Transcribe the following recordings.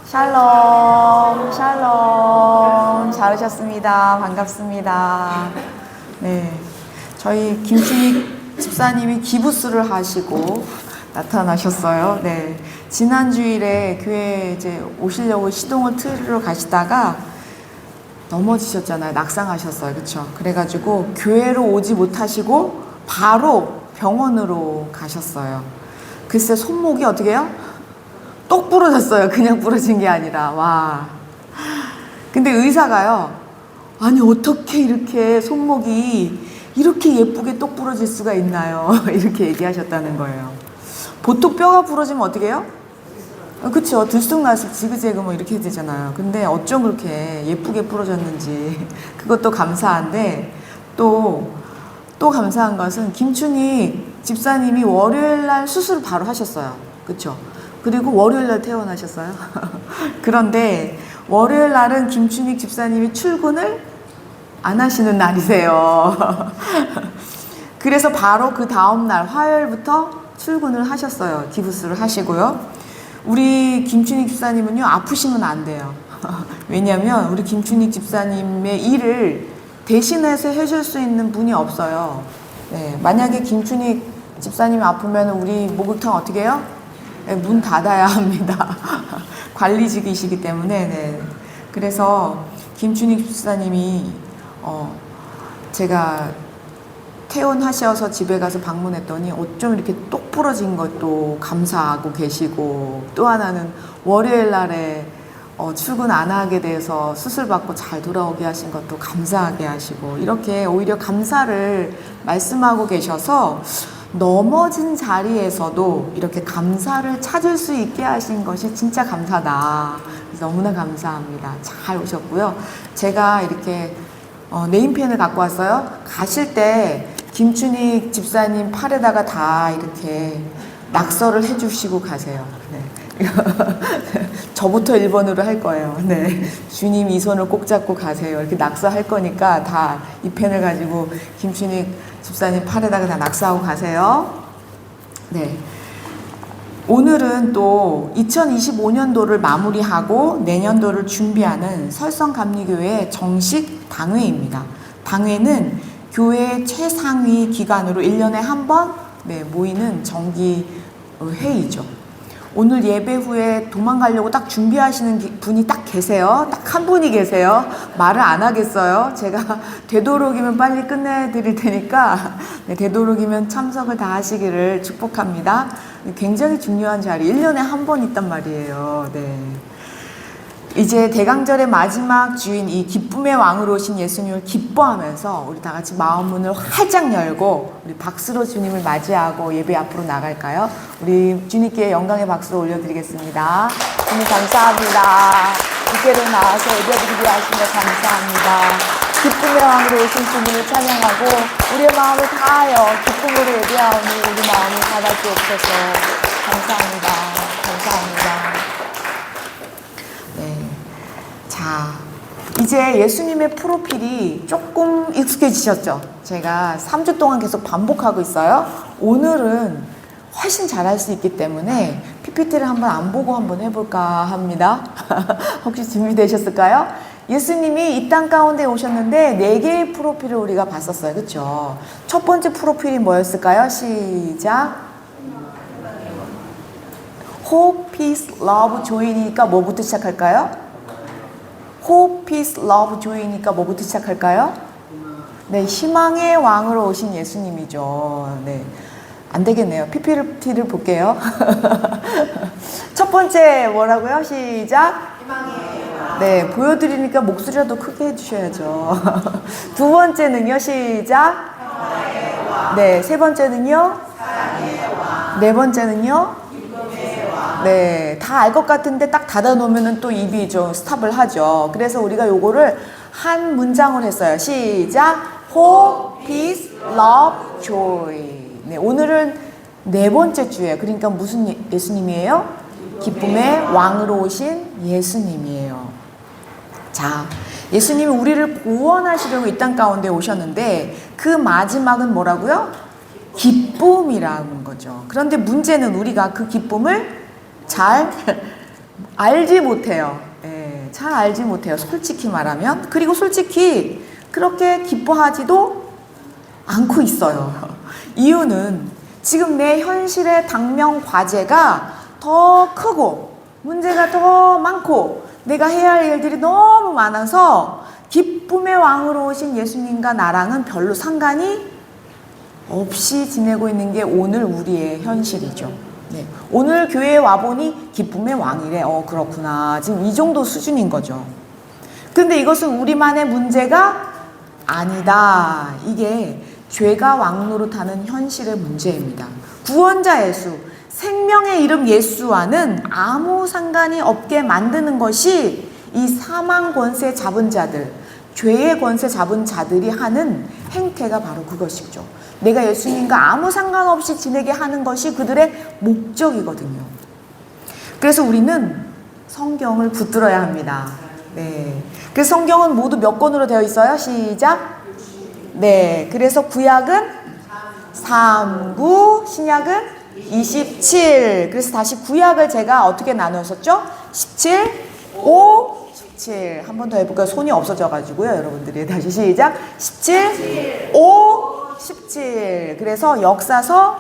샬롬, 샬롬. 잘 오셨습니다. 반갑습니다. 네. 저희 김춘익 집사님이 기부스를 하시고 나타나셨어요. 네. 지난 주일에 교회에 이제 오시려고 시동을 틀으러 가시다가 넘어지셨잖아요. 낙상하셨어요. 그쵸? 그래가지고 교회로 오지 못하시고 바로 병원으로 가셨어요. 글쎄, 손목이 어떻게 해요? 똑 부러졌어요. 그냥 부러진 게 아니라. 와. 근데 의사가요, 아니 어떻게 이렇게 손목이 이렇게 예쁘게 똑 부러질 수가 있나요? 이렇게 얘기하셨다는 거예요. 보통 뼈가 부러지면 어떻게 해요? 그쵸. 들쑥날쑥 지그재그 뭐 이렇게 되잖아요. 근데 어쩜 그렇게 예쁘게 부러졌는지 그것도 감사한데 또 감사한 것은 김춘익 집사님이 월요일날 수술을 바로 하셨어요. 그쵸? 그리고 월요일날 퇴원하셨어요. 그런데 월요일날은 김춘익 집사님이 출근을 안 하시는 날이세요. 그래서 바로 그 다음날 화요일부터 출근을 하셨어요. 기부스를 하시고요. 우리 김춘익 집사님은요, 아프시면 안 돼요. 왜냐면 우리 김춘익 집사님의 일을 대신해서 해줄 수 있는 분이 없어요. 네, 만약에 김춘익 집사님이 아프면 우리 목욕탕 어떻게 해요? 네, 문 닫아야 합니다. 관리직이시기 때문에. 네. 그래서 김춘익 집사님이 제가 퇴원하셔서 집에 가서 방문했더니 어쩜 이렇게 똑 부러진 것도 감사하고 계시고, 또 하나는 월요일 날에 출근 안 하게 돼서 수술 받고 잘 돌아오게 하신 것도 감사하게 하시고, 이렇게 오히려 감사를 말씀하고 계셔서 넘어진 자리에서도 이렇게 감사를 찾을 수 있게 하신 것이 진짜 감사다. 그래서 너무나 감사합니다. 잘 오셨고요. 제가 이렇게 네임펜을 갖고 왔어요. 가실 때 김춘익 집사님 팔에다가 다 이렇게 낙서를 해주시고 가세요. 네. 저부터 1번으로 할 거예요. 네. 주님 이 손을 꼭 잡고 가세요. 이렇게 낙서할 거니까 다 이 펜을 가지고 김춘익 집사님 팔에다가 다 낙서하고 가세요. 네. 오늘은 또 2025년도를 마무리하고 내년도를 준비하는 설성감리교회 정식 당회입니다. 당회는 교회 최상위 기관으로 1년에 한 번 모이는 정기 회의죠. 오늘 예배 후에 도망가려고 딱 준비하시는 분이 딱 계세요. 딱 한 분이 계세요. 말을 안 하겠어요. 제가 되도록이면 빨리 끝내드릴 테니까 되도록이면 참석을 다 하시기를 축복합니다. 굉장히 중요한 자리, 1년에 한 번 있단 말이에요. 네. 이제 대강절의 마지막 주인 이 기쁨의 왕으로 오신 예수님을 기뻐하면서 우리 다 같이 마음 문을 활짝 열고 우리 박수로 주님을 맞이하고 예배 앞으로 나갈까요? 우리 주님께 영광의 박수를 올려드리겠습니다. 주님 감사합니다. 주께로 나와서 예배드리게 하시며 감사합니다. 기쁨의 왕으로 오신 주님을 찬양하고 우리의 마음을 다하여 기쁨으로 예배하오니 우리 마음을 받아주옵소서. 감사합니다. 감사합니다. 자, 이제 예수님의 프로필이 조금 익숙해지셨죠? 제가 3주 동안 계속 반복하고 있어요. 오늘은 훨씬 잘할 수 있기 때문에 PPT를 한번 안 보고 한번 해볼까 합니다. 혹시 준비되셨을까요? 예수님이 이 땅 가운데 오셨는데 4개의 프로필을 우리가 봤었어요. 그렇죠? 첫 번째 프로필이 뭐였을까요? 시작. Hope, Peace, Love, Joy니까 뭐부터 시작할까요? Hope, Peace, Love, Joy니까 뭐부터 시작할까요? 네, 희망의 왕으로 오신 예수님이죠. 네, 안 되겠네요. PPT를 볼게요. 첫 번째 뭐라고요? 시작. 희망의 왕. 네, 보여드리니까 목소리라도 크게 해주셔야죠. 두 번째는요. 시작. 평화의 왕. 네, 세 번째는요. 사랑의 왕. 네 번째는요. 네, 다 알 것 같은데 딱 닫아놓으면 또 입이 좀 스탑을 하죠. 그래서 우리가 요거를 한 문장을 했어요. 시작. Hope, Peace, Love, Joy. 네, 오늘은 4번째 주예요. 그러니까 무슨 예수님이에요? 기쁨의 왕으로 오신 예수님이에요. 자, 예수님이 우리를 구원하시려고 이 땅 가운데 오셨는데 그 마지막은 뭐라고요? 기쁨이라는 거죠. 그런데 문제는 우리가 그 기쁨을 잘 알지 못해요. 예, 잘 알지 못해요. 솔직히 말하면. 그리고 솔직히 그렇게 기뻐하지도 않고 있어요. 이유는 지금 내 현실의 당면 과제가 더 크고 문제가 더 많고 내가 해야 할 일들이 너무 많아서 기쁨의 왕으로 오신 예수님과 나랑은 별로 상관이 없이 지내고 있는 게 오늘 우리의 현실이죠. 네. 오늘 교회에 와보니 기쁨의 왕이래. 그렇구나. 지금 이 정도 수준인 거죠. 근데 이것은 우리만의 문제가 아니다. 이게 죄가 왕노릇하는 현실의 문제입니다. 구원자 예수, 생명의 이름 예수와는 아무 상관이 없게 만드는 것이 이 사망 권세 잡은 자들, 죄의 권세 잡은 자들이 하는 행태가 바로 그것이죠. 내가 예수님과 아무 상관없이 지내게 하는 것이 그들의 목적이거든요. 그래서 우리는 성경을 붙들어야 합니다. 네. 그래서 성경은 모두 몇 권으로 되어 있어요? 시작. 네. 그래서 구약은 39, 신약은 27. 그래서 다시 구약을 제가 어떻게 나누었었죠? 17, 5, 17. 한 번 더 해볼까요? 손이 없어져가지고요. 여러분들이 다시 시작. 17, 5, 17. 그래서 역사서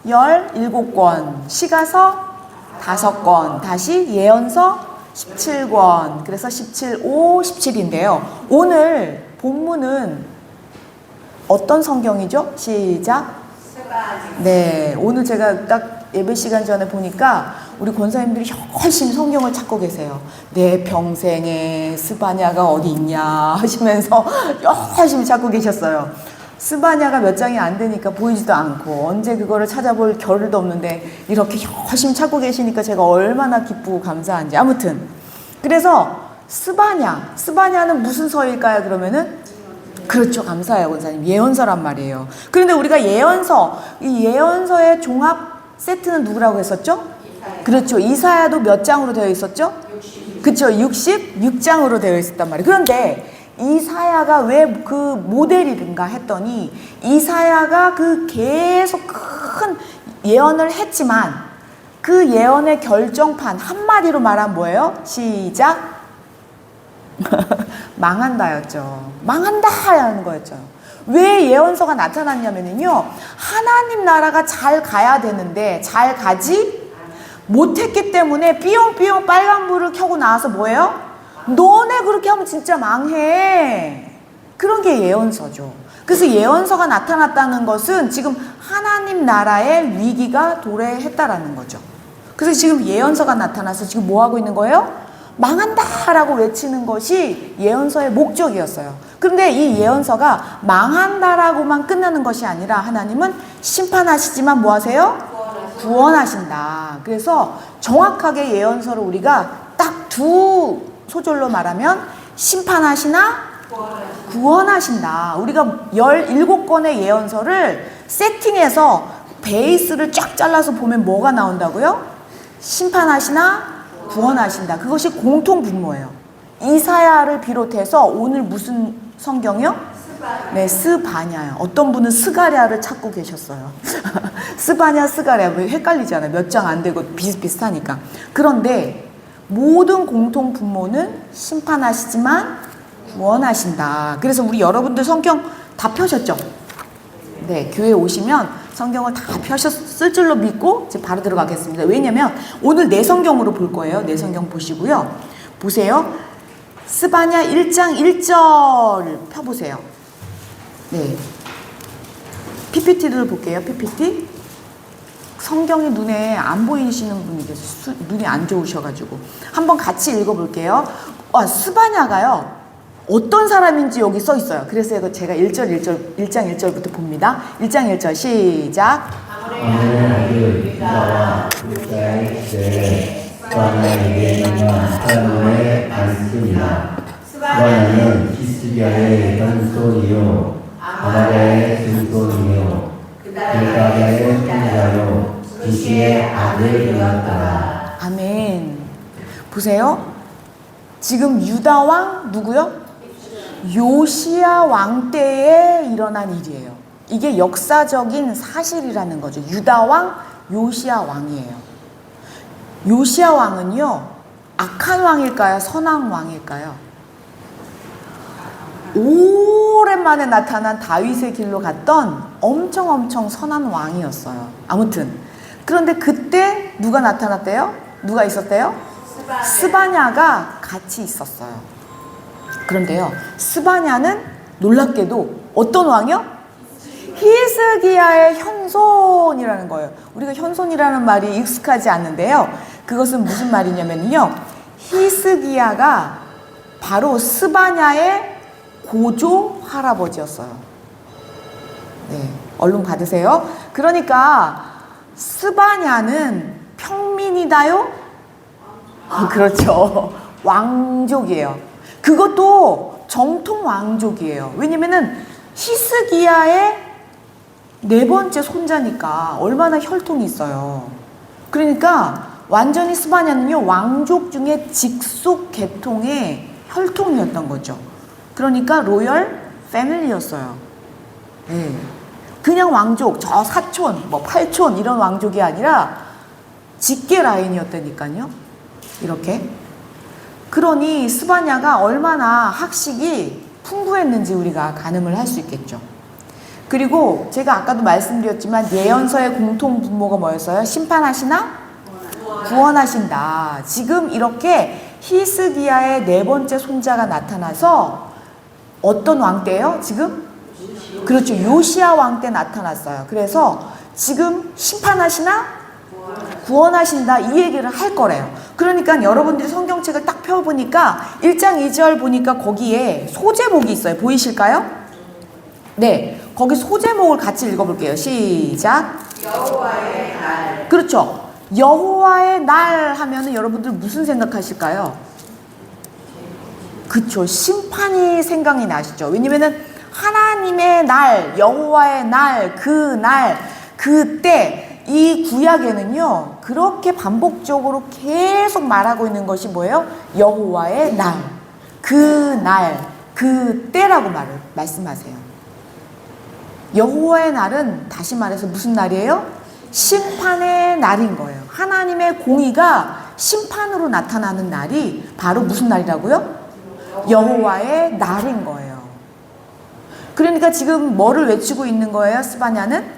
17권, 시가서 5권, 다시 예언서 17권. 그래서 17, 5, 17인데요. 오늘 본문은 어떤 성경이죠? 시작. 네, 오늘 제가 딱 예배 시간 전에 보니까 우리 권사님들이 열심히 성경을 찾고 계세요. 내 평생에 스바냐가 어디 있냐 하시면서 열심히 찾고 계셨어요. 스바냐가 몇 장이 안 되니까 보이지도 않고 언제 그거를 찾아볼 겨를도 없는데 이렇게 열심히 찾고 계시니까 제가 얼마나 기쁘고 감사한지. 아무튼 그래서 스바냐는 무슨 서일까요? 그러면은 그렇죠. 감사해요, 권사님. 예언서란 말이에요. 그런데 우리가 이 예언서의 종합 세트는 누구라고 했었죠? 그렇죠. 이사야도 몇 장으로 되어 있었죠? 그렇죠. 66장으로 되어 있었단 말이에요. 그런데 이사야가 왜 그 모델인가 했더니 이사야가 그 계속 큰 예언을 했지만 그 예언의 결정판 한마디로 말하면 뭐예요? 시작. 망한다였죠. 망한다라는 거였죠. 왜 예언서가 나타났냐면요, 하나님 나라가 잘 가야 되는데 잘 가지 못했기 때문에 삐용삐용 빨간불을 켜고 나와서 뭐예요? 너네 그렇게 하면 진짜 망해. 그런 게 예언서죠. 그래서 예언서가 나타났다는 것은 지금 하나님 나라의 위기가 도래했다라는 거죠. 그래서 지금 예언서가 나타나서 지금 뭐 하고 있는 거예요? 망한다라고 외치는 것이 예언서의 목적이었어요. 그런데 이 예언서가 망한다라고만 끝나는 것이 아니라 하나님은 심판하시지만 뭐 하세요? 구원하신다. 그래서 정확하게 예언서를 우리가 딱 두 소절로 말하면 심판하시나 구원하신다. 우리가 17권의 예언서를 세팅해서 베이스를 쫙 잘라서 보면 뭐가 나온다고요? 심판하시나 구원하신다. 그것이 공통 분모예요. 이사야를 비롯해서 오늘 무슨 성경이요? 네, 스바냐요. 어떤 분은 스가랴를 찾고 계셨어요. 스바냐, 스가랴. 헷갈리잖아요. 몇 장 안 되고 비슷비슷하니까. 그런데 모든 공통 분모는 심판하시지만 구원하신다. 그래서 우리 여러분들 성경 다 펴셨죠? 네, 교회 오시면 성경을 다 펴셨을 줄로 믿고 이제 바로 들어가겠습니다. 왜냐면 오늘 내 성경으로 볼 거예요. 내 성경 보시고요. 보세요. 스바냐 1장 1절 펴보세요. 네. PPT를 볼게요. PPT. 성경이 눈에 안 보이시는 분이 계세요. 눈이 안 좋으셔가지고. 한번 같이 읽어볼게요. 스바냐가요. 어떤 사람인지 여기 써 있어요. 그래서 이거 제가 1장 1절부터 봅니다. 1장 1절 시작. 아무의 유다와 유다의 때 스바냐에게 사노의 말씀이라. 스바냐는 히스기야의 현손이요 아마랴의 증손이요 길가랴의 형제요 부시의 아들이었더라. 아멘. 보세요. 지금 유다 왕 누구요? 요시야 왕 때에 일어난 일이에요. 이게 역사적인 사실이라는 거죠. 유다 왕 요시야 왕이에요. 요시야 왕은요, 악한 왕일까요? 선한 왕일까요? 오랜만에 나타난 다윗의 길로 갔던 엄청 선한 왕이었어요. 아무튼 그런데 그때 누가 나타났대요? 누가 있었대요? 스바냐가 같이 있었어요. 그런데요, 스바냐는 놀랍게도 어떤 왕이요? 히스기야의 현손이라는 거예요. 우리가 현손이라는 말이 익숙하지 않는데요, 그것은 무슨 말이냐면요, 히스기야가 바로 스바냐의 고조 할아버지였어요. 네, 얼른 받으세요. 그러니까 스바냐는 평민이다요? 그렇죠. 왕족이에요. 그것도 정통 왕족이에요. 왜냐면은 히스기야의 네 번째 손자니까 얼마나 혈통이 있어요. 그러니까 완전히 스바냐는요, 왕족 중에 직속 계통의 혈통이었던 거죠. 그러니까 로열 패밀리였어요. 네. 그냥 왕족, 저 사촌, 뭐 팔촌 이런 왕족이 아니라 직계 라인이었다니까요. 이렇게. 그러니 스바냐가 얼마나 학식이 풍부했는지 우리가 가늠을 할 수 있겠죠. 그리고 제가 아까도 말씀드렸지만 예언서의 공통 분모가 뭐였어요? 심판하시나? 구원하신다. 지금 이렇게 히스기야의 네 번째 손자가 나타나서 어떤 왕 때예요? 지금? 그렇죠. 요시야 왕 때 나타났어요. 그래서 지금 심판하시나? 구원하신다. 이 얘기를 할 거래요. 그러니까 여러분들이 성경책을 딱 펴보니까 1장 2절 보니까 거기에 소제목이 있어요. 보이실까요? 네. 거기 소제목을 같이 읽어볼게요. 시작. 여호와의 날. 그렇죠. 여호와의 날 하면은 여러분들 무슨 생각하실까요? 그쵸. 심판이 생각이 나시죠. 왜냐면은 하나님의 날, 여호와의 날, 그 날, 그때 이 구약에는요, 그렇게 반복적으로 계속 말하고 있는 것이 뭐예요? 여호와의 날, 그 날, 그 때라고 말씀하세요. 여호와의 날은 다시 말해서 무슨 날이에요? 심판의 날인 거예요. 하나님의 공의가 심판으로 나타나는 날이 바로 무슨 날이라고요? 여호와의 날인 거예요. 그러니까 지금 뭐를 외치고 있는 거예요? 스바냐는?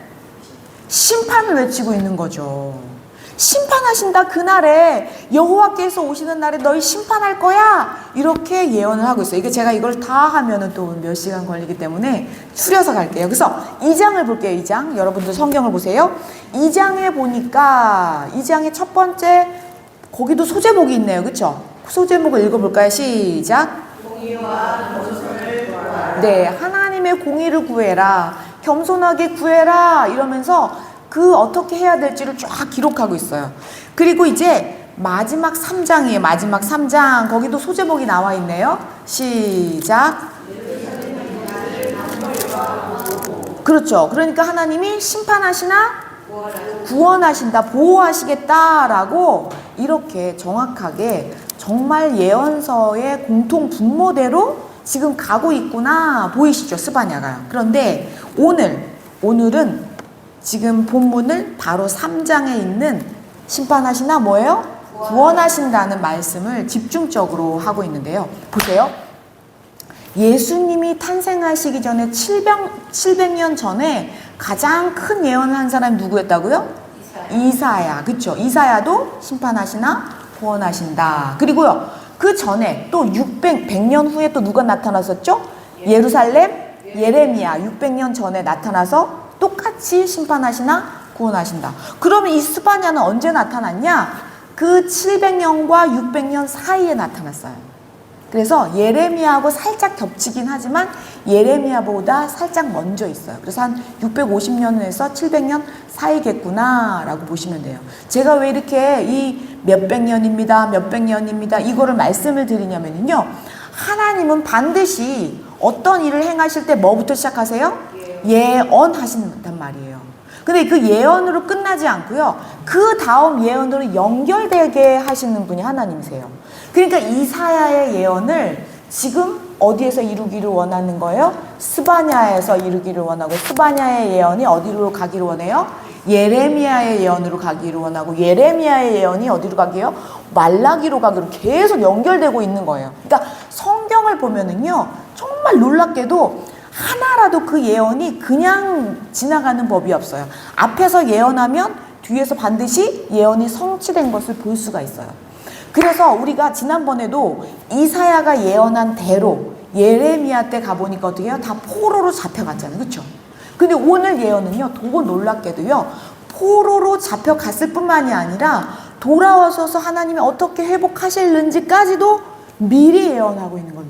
심판을 외치고 있는 거죠. 심판하신다. 그날에 여호와께서 오시는 날에 너희 심판할 거야. 이렇게 예언을 하고 있어요. 이게 제가 이걸 다 하면은 또 몇 시간 걸리기 때문에 추려서 갈게요. 그래서 2장을 볼게요. 2장. 여러분들 성경을 보세요. 2장에 보니까 2장의 첫 번째 거기도 소제목이 있네요. 그렇죠? 소제목을 읽어볼까요? 시작. 공의와 겸손을 구하라. 네, 하나님의 공의를 구해라. 겸손하게 구해라. 이러면서 그 어떻게 해야 될지를 쫙 기록하고 있어요. 그리고 이제 마지막 3장이에요. 마지막 3장. 거기도 소제목이 나와 있네요. 시작. 그렇죠. 그러니까 하나님이 심판하시나? 구원하신다. 보호하시겠다라고 이렇게 정확하게 정말 예언서의 공통 분모대로 지금 가고 있구나. 보이시죠? 스바냐가요. 그런데 오늘은 지금 본문을 바로 3장에 있는 심판하시나 뭐예요? 구원하신다는 말씀을 집중적으로 하고 있는데요. 보세요. 예수님이 탄생하시기 전에 700년 전에 가장 큰 예언을 한 사람이 누구였다고요? 이사야. 그쵸? 이사야도 심판하시나 구원하신다. 그리고요, 그 전에 또 100년 후에 또 누가 나타났었죠? 예루살렘 예레미야. 600년 전에 나타나서 똑같이 심판하시나 구원하신다. 그러면 이 스바냐는 언제 나타났냐? 그 700년과 600년 사이에 나타났어요. 그래서 예레미야하고 살짝 겹치긴 하지만 예레미야보다 살짝 먼저 있어요. 그래서 한 650년에서 700년 사이겠구나 라고 보시면 돼요. 제가 왜 이렇게 이 몇백 년입니다, 이거를 말씀을 드리냐면요, 하나님은 반드시 어떤 일을 행하실 때 뭐부터 시작하세요? 예언하신단 말이에요. 근데 그 예언으로 끝나지 않고요, 그 다음 예언으로 연결되게 하시는 분이 하나님이세요. 그러니까 이사야의 예언을 지금 어디에서 이루기를 원하는 거예요? 스바냐에서 이루기를 원하고, 스바냐의 예언이 어디로 가기를 원해요? 예레미야의 예언으로 가기를 원하고 예레미야의 예언이 어디로 가게요? 말라기로 가기로 계속 연결되고 있는 거예요. 그러니까 성경을 보면은요, 정말 놀랍게도 하나라도 그 예언이 그냥 지나가는 법이 없어요. 앞에서 예언하면 뒤에서 반드시 예언이 성취된 것을 볼 수가 있어요. 그래서 우리가 지난번에도 이사야가 예언한 대로 예레미야 때 가보니까 어떻게 해요? 다 포로로 잡혀갔잖아요. 그렇죠? 근데 오늘 예언은요, 더 놀랍게도요, 포로로 잡혀갔을 뿐만이 아니라 돌아와서 하나님이 어떻게 회복하실는지까지도 미리 예언하고 있는 걸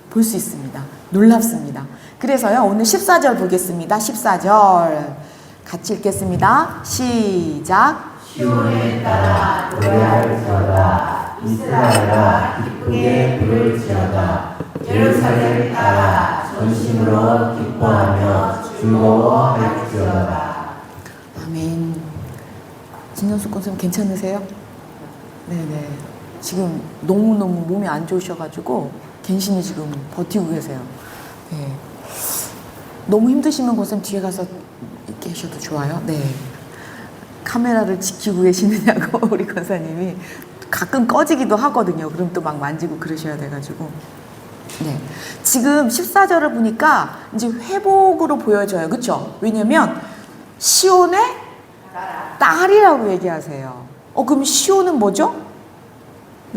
볼 수 있습니다. 놀랍습니다. 그래서요, 오늘 14절 보겠습니다. 14절 같이 읽겠습니다. 시작. 시온에 따라 노래할지어다. 이스라엘아 기쁘게 부를지어다. 예루살렘 따라 전심으로 기뻐하며 즐거워할지어다. 아멘. 진현숙 권사님 괜찮으세요? 네네. 지금 너무너무 몸이 안 좋으셔가지고 갱신히 지금 버티고 계세요. 네. 너무 힘드시면 권사님 뒤에 가서 계셔도 좋아요. 네. 카메라를 지키고 계시느냐고 우리 권사님이 가끔 꺼지기도 하거든요. 그럼 또 막 만지고 그러셔야 돼가지고. 네. 지금 14절을 보니까 이제 회복으로 보여져요. 그쵸? 왜냐면 시온의 딸이라고 얘기하세요. 그럼 시온은 뭐죠?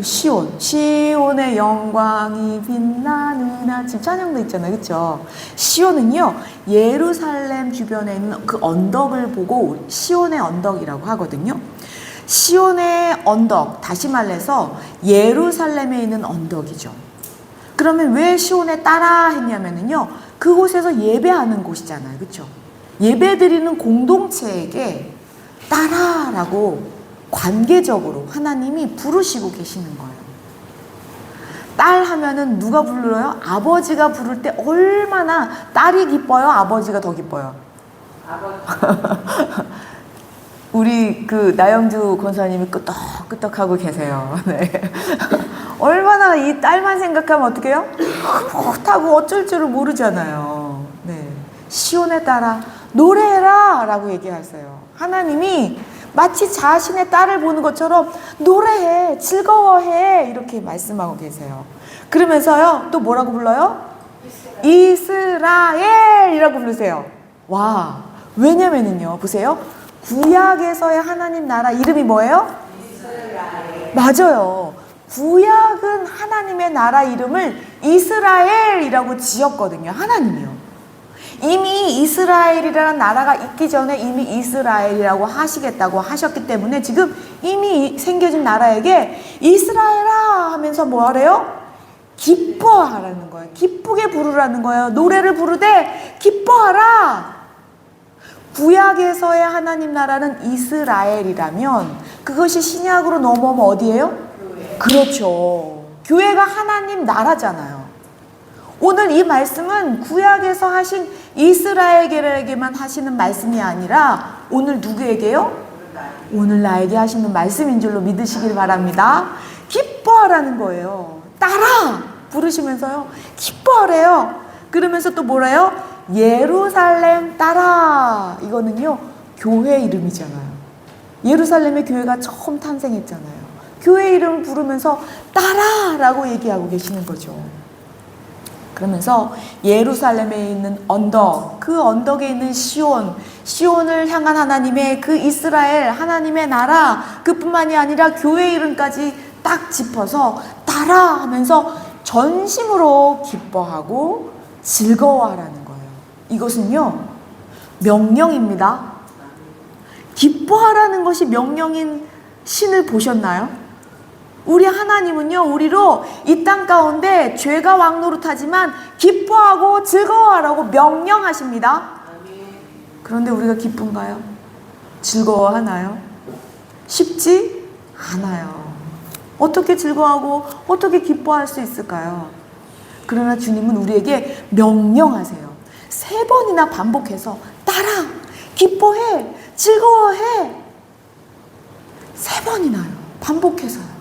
시온의 영광이 빛나는 아침 찬양도 있잖아요. 그쵸? 시온은요, 예루살렘 주변에 있는 그 언덕을 보고 시온의 언덕이라고 하거든요. 시온의 언덕, 다시 말해서 예루살렘에 있는 언덕이죠. 그러면 왜 시온에 따라 했냐면요, 그곳에서 예배하는 곳이잖아요. 그쵸? 예배 드리는 공동체에게 따라라고 관계적으로 하나님이 부르시고 계시는 거예요. 딸 하면은 누가 불러요? 아버지가 부를 때 얼마나 딸이 기뻐요? 아버지가 더 기뻐요? 우리 그 나영주 권사님이 끄떡끄떡하고 계세요. 네. 얼마나 이 딸만 생각하면 어떻게 해요? 흐뭇하고 어쩔 줄을 모르잖아요. 네. 시온에 따라 노래해라 라고 얘기하세요. 하나님이 마치 자신의 딸을 보는 것처럼 노래해, 즐거워해 이렇게 말씀하고 계세요. 그러면서요, 또 뭐라고 불러요? 이스라엘이라고 부르세요. 와, 왜냐면은요, 보세요. 구약에서의 하나님 나라 이름이 뭐예요? 이스라엘. 맞아요. 구약은 하나님의 나라 이름을 이스라엘이라고 지었거든요. 하나님이요. 이미 이스라엘이라는 나라가 있기 전에 이미 이스라엘이라고 하시겠다고 하셨기 때문에 지금 이미 생겨진 나라에게 이스라엘아 하면서 뭐하래요? 기뻐하라는 거예요. 기쁘게 부르라는 거예요. 노래를 부르되 기뻐하라. 구약에서의 하나님 나라는 이스라엘이라면 그것이 신약으로 넘어오면 어디예요? 교회. 그렇죠. 교회가 하나님 나라잖아요. 오늘 이 말씀은 구약에서 하신 이스라엘에게만 하시는 말씀이 아니라 오늘 누구에게요? 오늘 나에게 하시는 말씀인 줄로 믿으시길 바랍니다. 기뻐하라는 거예요. 따라 부르시면서요. 기뻐하래요. 그러면서 또 뭐래요? 예루살렘 따라. 이거는요, 교회 이름이잖아요. 예루살렘의 교회가 처음 탄생했잖아요. 교회 이름 부르면서 따라라고 얘기하고 계시는 거죠. 그러면서 예루살렘에 있는 언덕, 그 언덕에 있는 시온을 향한 하나님의 그 이스라엘, 하나님의 나라, 그뿐만이 아니라 교회 이름까지 딱 짚어서 따라 하면서 전심으로 기뻐하고 즐거워하라는 거예요. 이것은요, 명령입니다. 기뻐하라는 것이 명령인 신을 보셨나요? 우리 하나님은요, 우리로 이 땅 가운데 죄가 왕노릇하지만 기뻐하고 즐거워하라고 명령하십니다. 그런데 우리가 기쁜가요? 즐거워하나요? 쉽지 않아요. 어떻게 즐거워하고 어떻게 기뻐할 수 있을까요? 그러나 주님은 우리에게 명령하세요. 3번이나 반복해서 따라, 기뻐해, 즐거워해. 3번이나요. 반복해서요.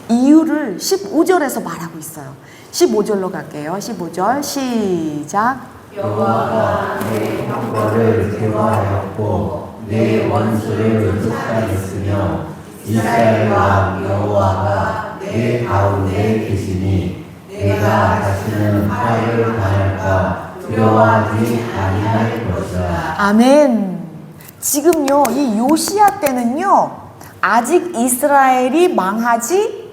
이유를 15절에서 말하고 있어요. 15절로 갈게요. 15절 시작. 여호와가 내 형벌을 제거하였고 내 원수를 쫓아냈으며 이스라엘 왕 여호와가 내 가운데 계시니 내가 다시는 화를 당할까 두려워하지 아니할 것이라. 아멘. 지금요, 이 요시야 때는요, 아직 이스라엘이 망하지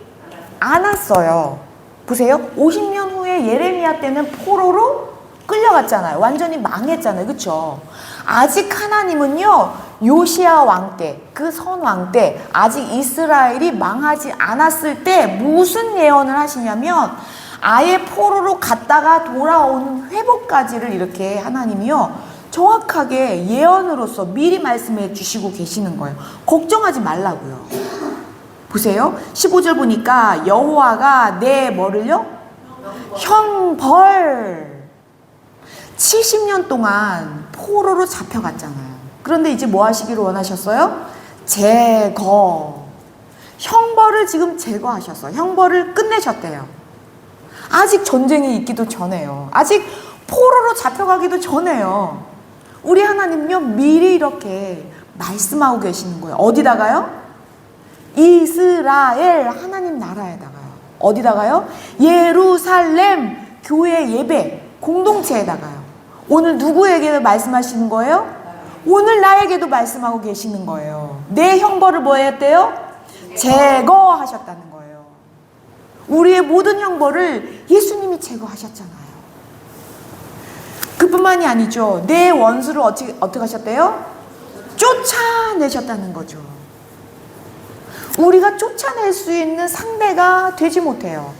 않았어요. 보세요. 50년 후에 예레미야 때는 포로로 끌려갔잖아요. 완전히 망했잖아요. 그쵸? 아직 하나님은요, 요시야 왕 때, 그 선왕 때, 아직 이스라엘이 망하지 않았을 때 무슨 예언을 하시냐면, 아예 포로로 갔다가 돌아오는 회복까지를 이렇게 하나님이요, 정확하게 예언으로서 미리 말씀해 주시고 계시는 거예요. 걱정하지 말라고요. 보세요. 15절 보니까 여호와가 내 뭐를요? 형벌. 70년 동안 포로로 잡혀갔잖아요. 그런데 이제 뭐 하시기를 원하셨어요? 제거. 형벌을 지금 제거하셨어요. 형벌을 끝내셨대요. 아직 전쟁이 있기도 전에요. 아직 포로로 잡혀가기도 전에요. 우리 하나님은요, 미리 이렇게 말씀하고 계시는 거예요. 어디다가요? 이스라엘 하나님 나라에다가요. 어디다가요? 예루살렘 교회 예배 공동체에다가요. 오늘 누구에게 말씀하시는 거예요? 오늘 나에게도 말씀하고 계시는 거예요. 내 형벌을 뭐 했대요? 제거하셨다는 거예요. 우리의 모든 형벌을 예수님이 제거하셨잖아요. 그뿐만이 아니죠. 내 원수를 어떻게 하셨대요? 쫓아내셨다는 거죠. 우리가 쫓아낼 수 있는 상대가 되지 못해요.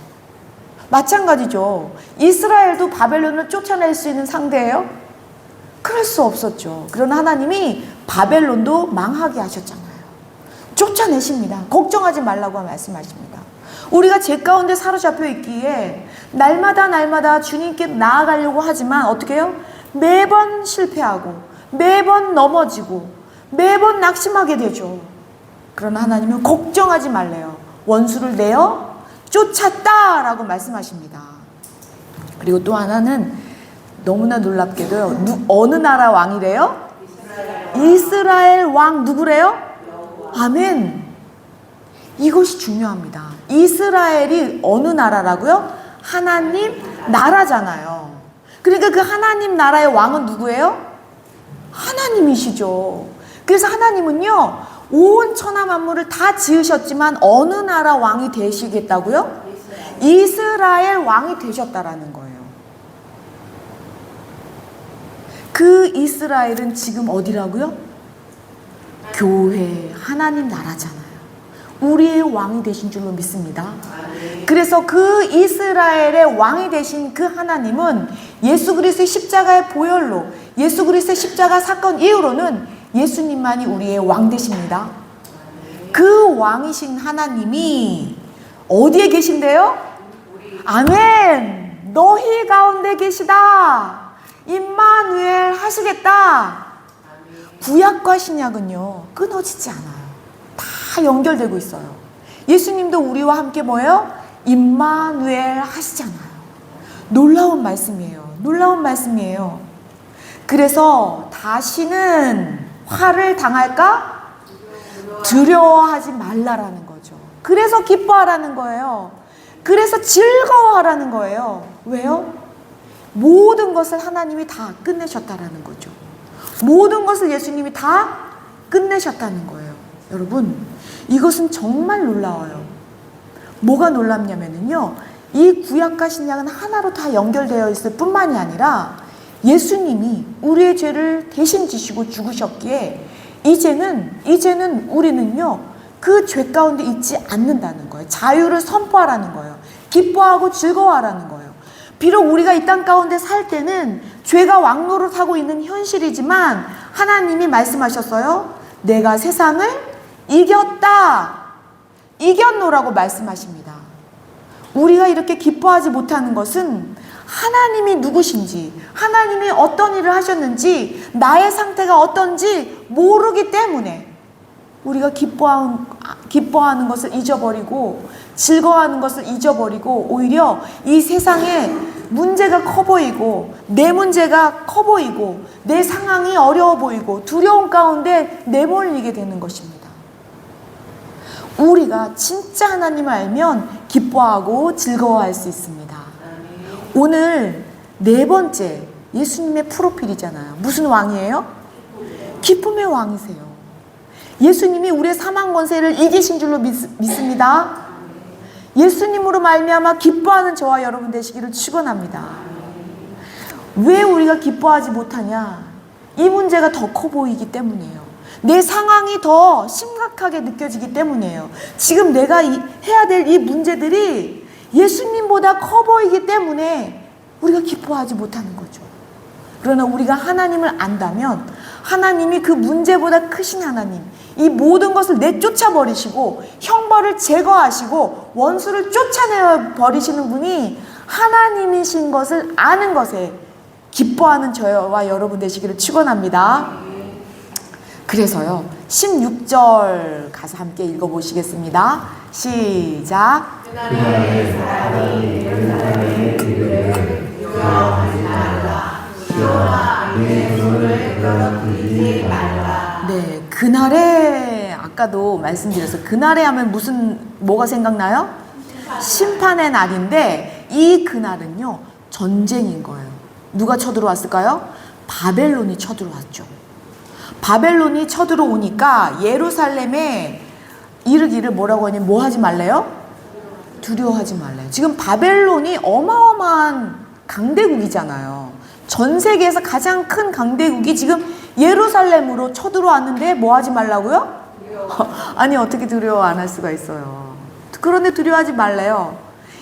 마찬가지죠. 이스라엘도 바벨론을 쫓아낼 수 있는 상대예요? 그럴 수 없었죠. 그러나 하나님이 바벨론도 망하게 하셨잖아요. 쫓아내십니다. 걱정하지 말라고 말씀하십니다. 우리가 죄 가운데 사로잡혀 있기에 날마다 주님께 나아가려고 하지만 어떻게 해요? 매번 실패하고 매번 넘어지고 매번 낙심하게 되죠. 그러나 하나님은 걱정하지 말래요. 원수를 내어 쫓았다라고 말씀하십니다. 그리고 또 하나는 너무나 놀랍게도요. 어느 나라 왕이래요? 이스라엘 왕 누구래요? 아멘. 이것이 중요합니다. 이스라엘이 어느 나라라고요? 하나님 나라잖아요. 그러니까 그 하나님 나라의 왕은 누구예요? 하나님이시죠. 그래서 하나님은요, 온 천하 만물을 다 지으셨지만 어느 나라 왕이 되시겠다고요? 이스라엘 왕이 되셨다라는 거예요. 그 이스라엘은 지금 어디라고요? 교회, 하나님 나라잖아요. 우리의 왕이 되신 줄로 믿습니다. 그래서 그 이스라엘의 왕이 되신 그 하나님은 예수 그리스도의 십자가의 보혈로, 예수 그리스도의 십자가 사건 이후로는 예수님만이 우리의 왕 되십니다. 그 왕이신 하나님이 어디에 계신데요? 아멘. 너희 가운데 계시다. 임마누엘 하시겠다. 구약과 신약은요, 끊어지지 않아요. 다 연결되고 있어요. 예수님도 우리와 함께 뭐예요? 임마누엘 하시잖아요. 놀라운 말씀이에요. 놀라운 말씀이에요. 그래서 다시는 화를 당할까? 두려워하지 말라라는 거죠. 그래서 기뻐하라는 거예요. 그래서 즐거워하라는 거예요. 왜요? 모든 것을 하나님이 다 끝내셨다라는 거죠. 모든 것을 예수님이 다 끝내셨다는 거예요. 여러분, 이것은 정말 놀라워요. 뭐가 놀랍냐면요, 이 구약과 신약은 하나로 다 연결되어 있을 뿐만이 아니라 예수님이 우리의 죄를 대신 지시고 죽으셨기에 이제는 우리는요, 그 죄 가운데 있지 않는다는 거예요. 자유를 선포하라는 거예요. 기뻐하고 즐거워하라는 거예요. 비록 우리가 이 땅 가운데 살 때는 죄가 왕노릇하고 있는 현실이지만 하나님이 말씀하셨어요. 내가 세상을 이겼다. 이겼노라고 말씀하십니다. 우리가 이렇게 기뻐하지 못하는 것은 하나님이 누구신지, 하나님이 어떤 일을 하셨는지, 나의 상태가 어떤지 모르기 때문에 우리가 기뻐하는 것을 잊어버리고 즐거워하는 것을 잊어버리고 오히려 이 세상에 문제가 커 보이고 내 문제가 커 보이고 내 상황이 어려워 보이고 두려움 가운데 내몰리게 되는 것입니다. 우리가 진짜 하나님을 알면 기뻐하고 즐거워할 수 있습니다. 오늘 네 번째 예수님의 프로필이잖아요. 무슨 왕이에요? 기쁨의 왕이세요. 예수님이 우리의 사망 권세를 이기신 줄로 믿습니다. 예수님으로 말미암아 기뻐하는 저와 여러분 되시기를 축원합니다. 왜 우리가 기뻐하지 못하냐? 이 문제가 더 커 보이기 때문이에요. 내 상황이 더 심각하게 느껴지기 때문이에요. 지금 내가 해야 될 이 문제들이 예수님보다 커 보이기 때문에 우리가 기뻐하지 못하는 거죠. 그러나 우리가 하나님을 안다면 하나님이 그 문제보다 크신 하나님, 이 모든 것을 내쫓아 버리시고 형벌을 제거하시고 원수를 쫓아내 버리시는 분이 하나님이신 것을 아는 것에 기뻐하는 저와 여러분 되시기를 축원합니다. 그래서요 16절 가서 함께 읽어보시겠습니다. 시작. 그날에 사람이 예루살렘에 이르되 두려워하지 말라. 시온아 내 손을 무너뜨리지 말라. 네, 그날에 아까도 말씀드렸어요. 그날에 하면 뭐가 생각나요? 심판의 날인데 이 그날은요 전쟁인 거예요. 누가 쳐들어왔을까요? 바벨론이 쳐들어왔죠. 바벨론이 쳐들어오니까 예루살렘에 이르기를 뭐라고 하니 뭐 하지 말래요? 두려워하지 말래요. 지금 바벨론이 어마어마한 강대국이잖아요. 전 세계에서 가장 큰 강대국이 지금 예루살렘으로 쳐들어왔는데 뭐 하지 말라고요? 아니 어떻게 두려워 안 할 수가 있어요. 그런데 두려워하지 말래요.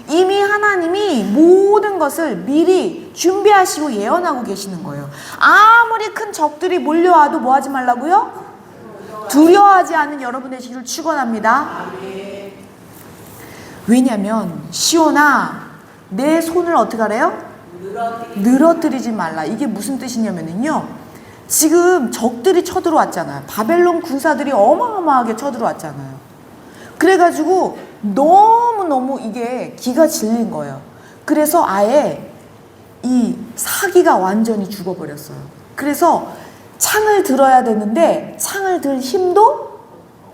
이미 하나님이 모든 것을 미리 준비하시고 예언하고 계시는 거예요. 아무리 큰 적들이 몰려와도 뭐 하지 말라고요? 두려워하지 않는 여러분 되시기를 축원합니다. 왜냐하면 시온아 내 손을 어떻게 하래요? 늘어뜨리지 말라. 이게 무슨 뜻이냐면요 지금 적들이 쳐들어왔잖아요. 바벨론 군사들이 어마어마하게 쳐들어왔잖아요. 그래가지고 너무너무 이게 기가 질린 거예요. 그래서 아예 이 사기가 완전히 죽어버렸어요. 그래서 창을 들어야 되는데 창을 들 힘도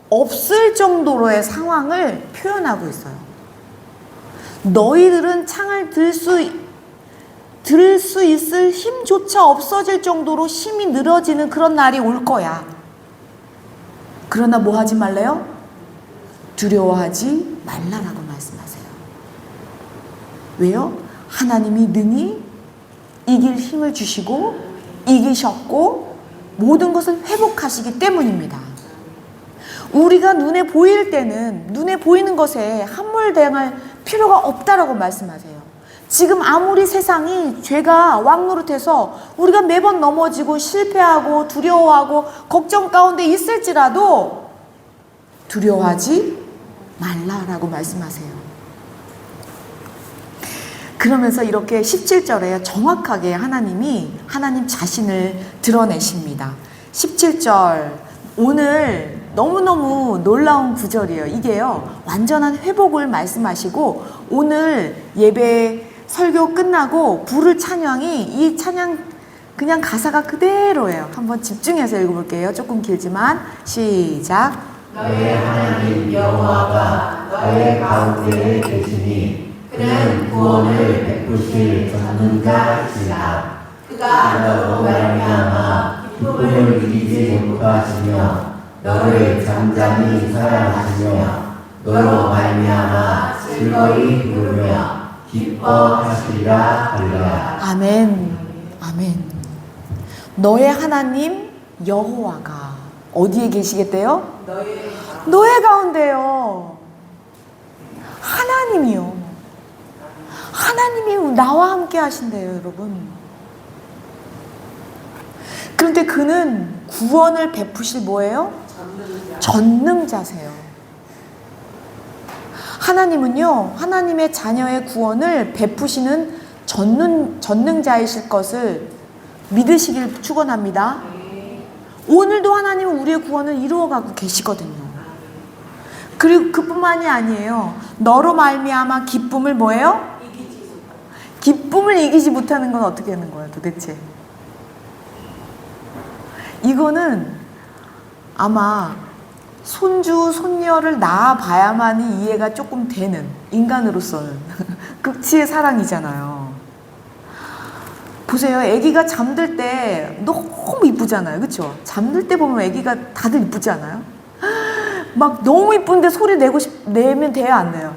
없을 정도로의 상황을 표현하고 있어요. 너희들은 창을 들 수 있을 힘조차 없어질 정도로 힘이 늘어지는 그런 날이 올 거야. 그러나 뭐 하지 말래요? 두려워하지 말라라고 말씀하세요. 왜요? 하나님이 능히 이길 힘을 주시고 이기셨고 모든 것을 회복하시기 때문입니다. 우리가 눈에 보일 때는 눈에 보이는 것에 함몰당할 필요가 없다라고 말씀하세요. 지금 아무리 세상이 죄가 왕노릇해서 우리가 매번 넘어지고 실패하고 두려워하고 걱정 가운데 있을지라도 두려워하지 말라라고 말씀하세요. 그러면서 이렇게 17절에 정확하게 하나님이 하나님 자신을 드러내십니다. 17절 오늘 너무너무 놀라운 구절이에요. 이게요 완전한 회복을 말씀하시고 오늘 예배 설교 끝나고 부를 찬양이 이 찬양 그냥 가사가 그대로예요. 한번 집중해서 읽어볼게요. 조금 길지만 시작. 너의 하나님 여호와가 너의 가운데에 계시니 그는 구원을 베푸실 전능자이시라. 그가 너로 말미암아 기쁨을 이기지 못하시며 너를 잠잠히 사랑하시며 너로 말미암아 즐거이 부르며 기뻐하시리라 하리라. 아멘. 아멘. 너의 하나님 여호와가 어디에 계시겠대요? 너의 가운데요. 하나님이요. 하나님이 나와 함께 하신대요, 여러분. 그런데 그는 구원을 베푸실 뭐예요? 전능자세요. 하나님은요, 하나님의 자녀의 구원을 베푸시는 전능자이실 것을 믿으시길 축원합니다. 오늘도 하나님은 우리의 구원을 이루어가고 계시거든요. 그리고 그뿐만이 아니에요. 너로 말미암아 기쁨을 뭐예요? 기쁨을 이기지 못하는 건 어떻게 하는 거야 도대체? 이거는 아마 손주, 손녀를 낳아봐야만이 이해가 조금 되는, 인간으로서는 극치의 사랑이잖아요. 보세요. 아기가 잠들 때 너무 이쁘잖아요. 그렇죠? 잠들 때 보면 아기가 다들 이쁘지 않아요? 막 너무 이쁜데 소리 내면 돼야 안 내요?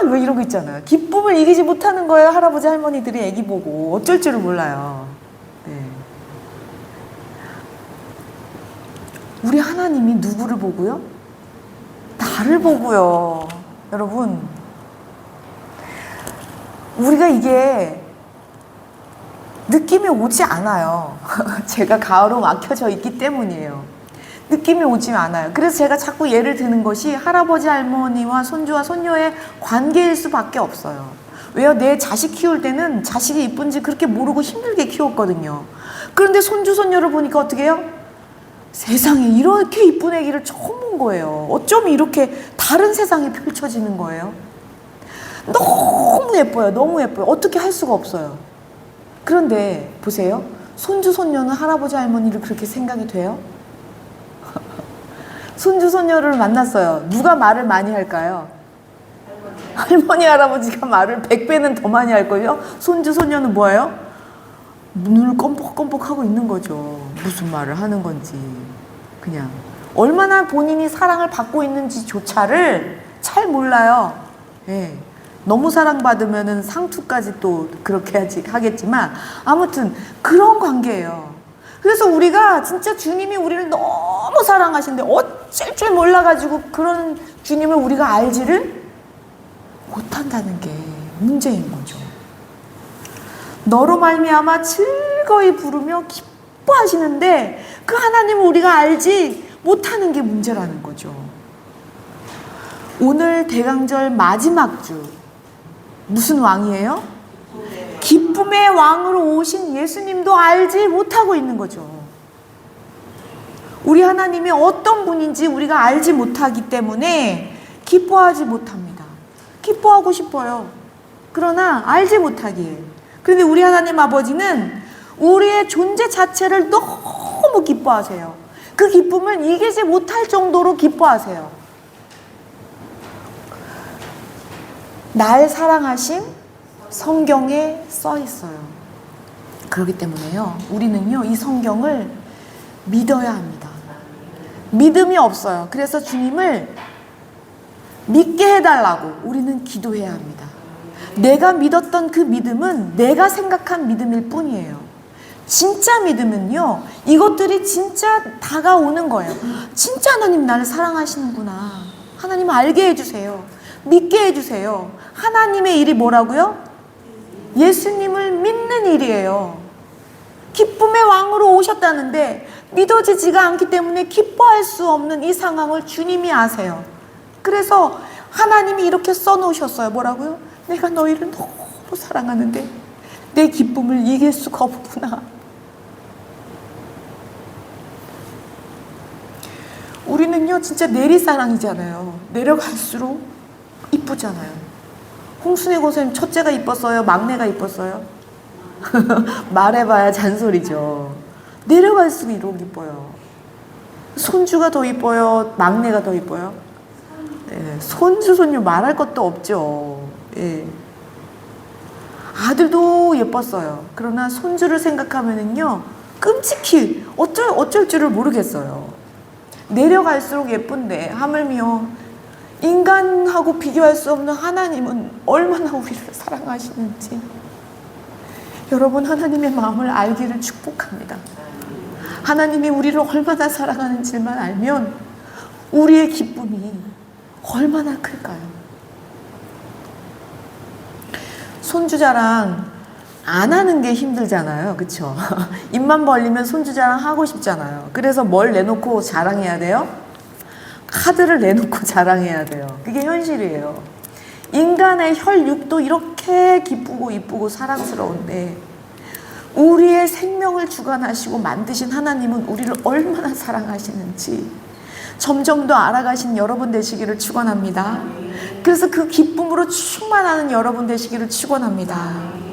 왜 이런 거 있잖아요. 기쁨을 이기지 못하는 거예요. 할아버지 할머니들이 아기 보고 어쩔 줄을 몰라요. 네. 우리 하나님이 누구를 보고요? 나를 보고요. 여러분, 우리가 이게 느낌이 오지 않아요. 제가 가으로 막혀져 있기 때문이에요. 느낌이 오지 않아요. 그래서 제가 자꾸 예를 드는 것이 할아버지 할머니와 손주와 손녀의 관계일 수밖에 없어요. 왜요? 내 자식 키울 때는 자식이 이쁜지 그렇게 모르고 힘들게 키웠거든요. 그런데 손주 손녀를 보니까 어떻게 해요? 세상에 이렇게 이쁜 애기를 처음 본 거예요. 어쩜 이렇게 다른 세상이 펼쳐지는 거예요? 너무 예뻐요. 너무 예뻐요. 어떻게 할 수가 없어요. 그런데 보세요. 손주 손녀는 할아버지 할머니를 그렇게 생각이 돼요? 손주 손녀를 만났어요. 누가 말을 많이 할까요? 할머니 할아버지가 말을 100배는 더 많이 할걸요? 손주 손녀는 뭐예요? 눈을 껌뻑껌뻑 하고 있는 거죠. 무슨 말을 하는 건지. 그냥 얼마나 본인이 사랑을 받고 있는지조차를 잘 몰라요. 예. 너무 사랑받으면 상투까지 또 그렇게 하겠지만 아무튼 그런 관계예요. 그래서 우리가 진짜 주님이 우리를 너무 사랑하시는데 어쩔 줄 몰라가지고 그런 주님을 우리가 알지를 못한다는 게 문제인 거죠. 너로 말미암아 즐거이 부르며 기뻐하시는데 그 하나님을 우리가 알지 못하는 게 문제라는 거죠. 오늘 대강절 마지막 주 무슨 왕이에요? 기쁨의 왕으로 오신 예수님도 알지 못하고 있는 거죠. 우리 하나님이 어떤 분인지 우리가 알지 못하기 때문에 기뻐하지 못합니다. 기뻐하고 싶어요. 그러나 알지 못하기에. 그런데 우리 하나님 아버지는 우리의 존재 자체를 너무 기뻐하세요. 그 기쁨을 이기지 못할 정도로 기뻐하세요. 날 사랑하심 성경에 써 있어요. 그렇기 때문에요. 우리는요, 이 성경을 믿어야 합니다. 믿음이 없어요. 그래서 주님을 믿게 해달라고 우리는 기도해야 합니다. 내가 믿었던 그 믿음은 내가 생각한 믿음일 뿐이에요. 진짜 믿음은요, 이것들이 진짜 다가오는 거예요. 진짜 하나님 나를 사랑하시는구나. 하나님 알게 해주세요. 믿게 해주세요. 하나님의 일이 뭐라고요? 예수님을 믿는 일이에요. 기쁨의 왕으로 오셨다는데 믿어지지가 않기 때문에 기뻐할 수 없는 이 상황을 주님이 아세요. 그래서 하나님이 이렇게 써놓으셨어요. 뭐라고요? 내가 너희를 너무 사랑하는데 내 기쁨을 이길 수가 없구나. 우리는요 진짜 내리사랑이잖아요. 내려갈수록 이쁘잖아요. 홍순희 고사님 첫째가 이뻤어요? 막내가 이뻤어요? 말해봐야 잔소리죠. 내려갈수록 이렇게 이뻐요. 손주가 더 이뻐요? 막내가 더 이뻐요? 네, 손주 손녀 말할 것도 없죠. 예. 아들도 예뻤어요. 그러나 손주를 생각하면은요 끔찍히 어쩔 줄을 모르겠어요. 내려갈수록 예쁜데 하물며 인간하고 비교할 수 없는 하나님은 얼마나 우리를 사랑하시는지 여러분 하나님의 마음을 알기를 축복합니다. 하나님이 우리를 얼마나 사랑하는지만 알면 우리의 기쁨이 얼마나 클까요? 손주 자랑 안 하는 게 힘들잖아요. 그쵸? 입만 벌리면 손주 자랑 하고 싶잖아요. 그래서 뭘 내놓고 자랑해야 돼요? 카드를 내놓고 자랑해야 돼요. 그게 현실이에요. 인간의 혈육도 이렇게 기쁘고 이쁘고 사랑스러운데 우리의 생명을 주관하시고 만드신 하나님은 우리를 얼마나 사랑하시는지 점점 더 알아가신 여러분 되시기를 축원합니다. 그래서 그 기쁨으로 충만하는 여러분 되시기를 축원합니다.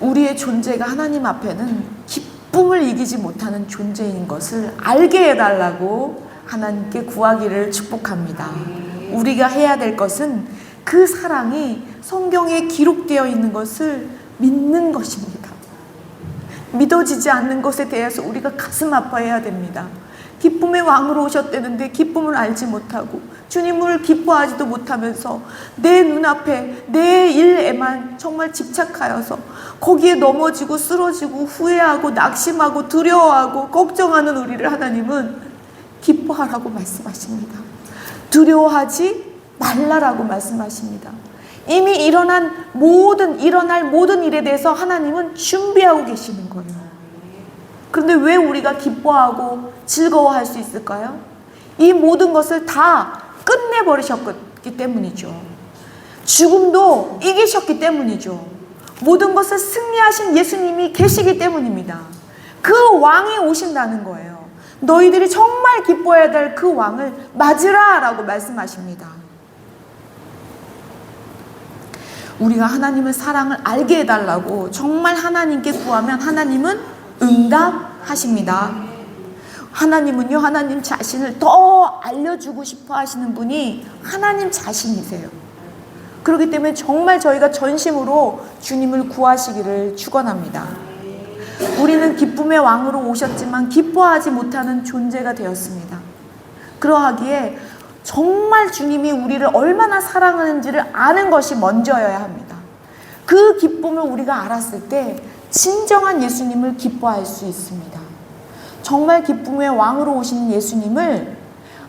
우리의 존재가 하나님 앞에는 기쁨을 이기지 못하는 존재인 것을 알게 해달라고 하나님께 구하기를 축복합니다. 우리가 해야 될 것은 그 사랑이 성경에 기록되어 있는 것을 믿는 것입니다. 믿어지지 않는 것에 대해서 우리가 가슴 아파해야 됩니다. 기쁨의 왕으로 오셨다는데 기쁨을 알지 못하고 주님을 기뻐하지도 못하면서 내 눈앞에 내 일에만 정말 집착하여서 거기에 넘어지고 쓰러지고 후회하고 낙심하고 두려워하고 걱정하는 우리를 하나님은 기뻐하라고 말씀하십니다. 두려워하지 말라라고 말씀하십니다. 이미 일어날 모든 일에 대해서 하나님은 준비하고 계시는 거예요. 그런데 왜 우리가 기뻐하고 즐거워할 수 있을까요? 이 모든 것을 다 끝내버리셨기 때문이죠. 죽음도 이기셨기 때문이죠. 모든 것을 승리하신 예수님이 계시기 때문입니다. 그 왕이 오신다는 거예요. 너희들이 정말 기뻐해야 될 그 왕을 맞으라 라고 말씀하십니다. 우리가 하나님의 사랑을 알게 해달라고 정말 하나님께 구하면 하나님은 응답하십니다. 하나님은요, 하나님 자신을 더 알려주고 싶어 하시는 분이 하나님 자신이세요. 그렇기 때문에 정말 저희가 전심으로 주님을 구하시기를 축원합니다. 우리는 기쁨의 왕으로 오셨지만 기뻐하지 못하는 존재가 되었습니다. 그러하기에 정말 주님이 우리를 얼마나 사랑하는지를 아는 것이 먼저여야 합니다. 그 기쁨을 우리가 알았을 때 진정한 예수님을 기뻐할 수 있습니다. 정말 기쁨의 왕으로 오시는 예수님을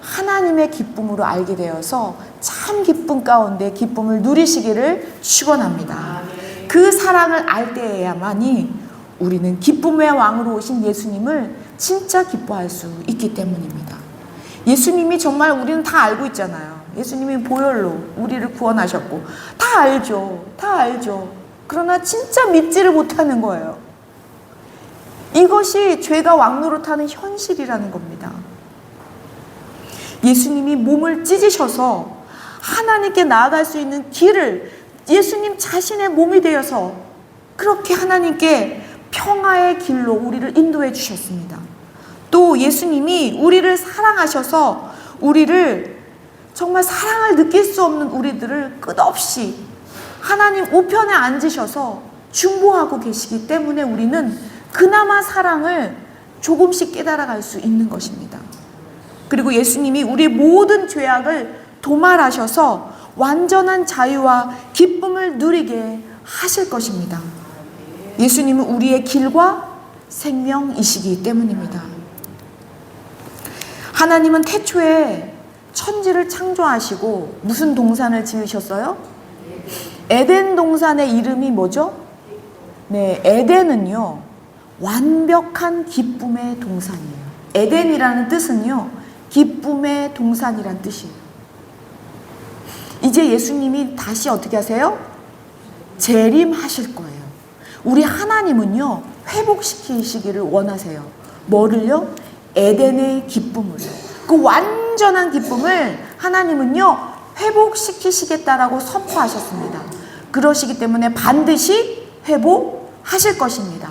하나님의 기쁨으로 알게 되어서 참 기쁨 가운데 기쁨을 누리시기를 축원합니다. 그 사랑을 알 때에야만이 우리는 기쁨의 왕으로 오신 예수님을 진짜 기뻐할 수 있기 때문입니다. 예수님이 정말 우리는 다 알고 있잖아요. 예수님이 보혈로 우리를 구원하셨고 다 알죠. 다 알죠. 그러나 진짜 믿지를 못하는 거예요. 이것이 죄가 왕노릇하는 현실이라는 겁니다. 예수님이 몸을 찢으셔서 하나님께 나아갈 수 있는 길을 예수님 자신의 몸이 되어서 그렇게 하나님께 평화의 길로 우리를 인도해 주셨습니다. 또 예수님이 우리를 사랑하셔서 우리를 정말 사랑을 느낄 수 없는 우리들을 끝없이 하나님 우편에 앉으셔서 중보하고 계시기 때문에 우리는 그나마 사랑을 조금씩 깨달아갈 수 있는 것입니다. 그리고 예수님이 우리 모든 죄악을 도말하셔서 완전한 자유와 기쁨을 누리게 하실 것입니다. 예수님은 우리의 길과 생명이시기 때문입니다. 하나님은 태초에 천지를 창조하시고 무슨 동산을 지으셨어요? 에덴 동산의 이름이 뭐죠? 네, 에덴은요, 완벽한 기쁨의 동산이에요. 에덴이라는 뜻은요, 기쁨의 동산이란 뜻이에요. 이제 예수님이 다시 어떻게 하세요? 재림하실 거예요. 우리 하나님은요, 회복시키시기를 원하세요. 뭐를요? 에덴의 기쁨을요. 그 완전한 기쁨을 하나님은요, 회복시키시겠다라고 선포하셨습니다. 그러시기 때문에 반드시 회복하실 것입니다.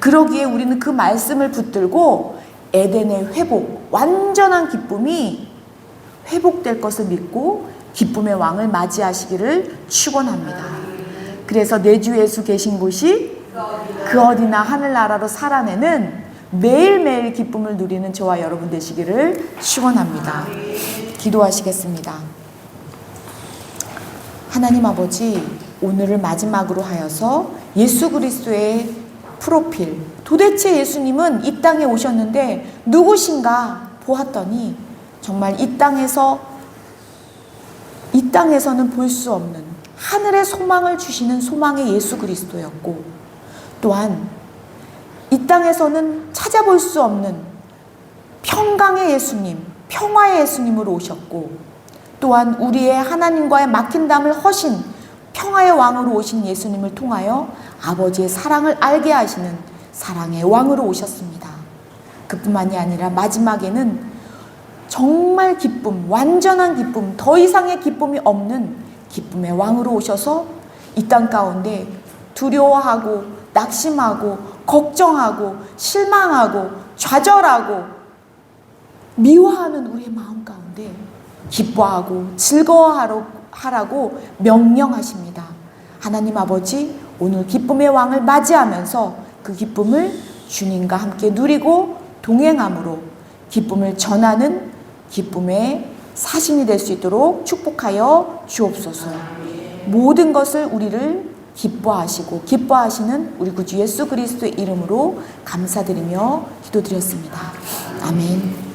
그러기에 우리는 그 말씀을 붙들고 에덴의 회복, 완전한 기쁨이 회복될 것을 믿고 기쁨의 왕을 맞이하시기를 축원합니다. 그래서 내 주 예수 계신 곳이 그 어디나 하늘나라로 살아내는 매일매일 기쁨을 누리는 저와 여러분 되시기를 축원합니다. 기도하시겠습니다. 하나님 아버지, 오늘을 마지막으로 하여서 예수 그리스도의 프로필, 도대체 예수님은 이 땅에 오셨는데 누구신가 보았더니 정말 이 땅에서는 볼 수 없는 하늘의 소망을 주시는 소망의 예수 그리스도였고, 또한 이 땅에서는 찾아볼 수 없는 평강의 예수님, 평화의 예수님으로 오셨고, 또한 우리의 하나님과의 막힌 담을 허신 평화의 왕으로 오신 예수님을 통하여 아버지의 사랑을 알게 하시는 사랑의 왕으로 오셨습니다. 그뿐만이 아니라 마지막에는 정말 기쁨, 완전한 기쁨, 더 이상의 기쁨이 없는 기쁨의 왕으로 오셔서 이 땅 가운데 두려워하고 낙심하고 걱정하고 실망하고 좌절하고 미워하는 우리의 마음 가운데 기뻐하고 즐거워하라고 명령하십니다. 하나님 아버지, 오늘 기쁨의 왕을 맞이하면서 그 기쁨을 주님과 함께 누리고 동행함으로 기쁨을 전하는 기쁨의 사신이 될 수 있도록 축복하여 주옵소서. 모든 것을 우리를 기뻐하시고 기뻐하시는 우리 구주 예수 그리스도의 이름으로 감사드리며 기도드렸습니다. 아멘.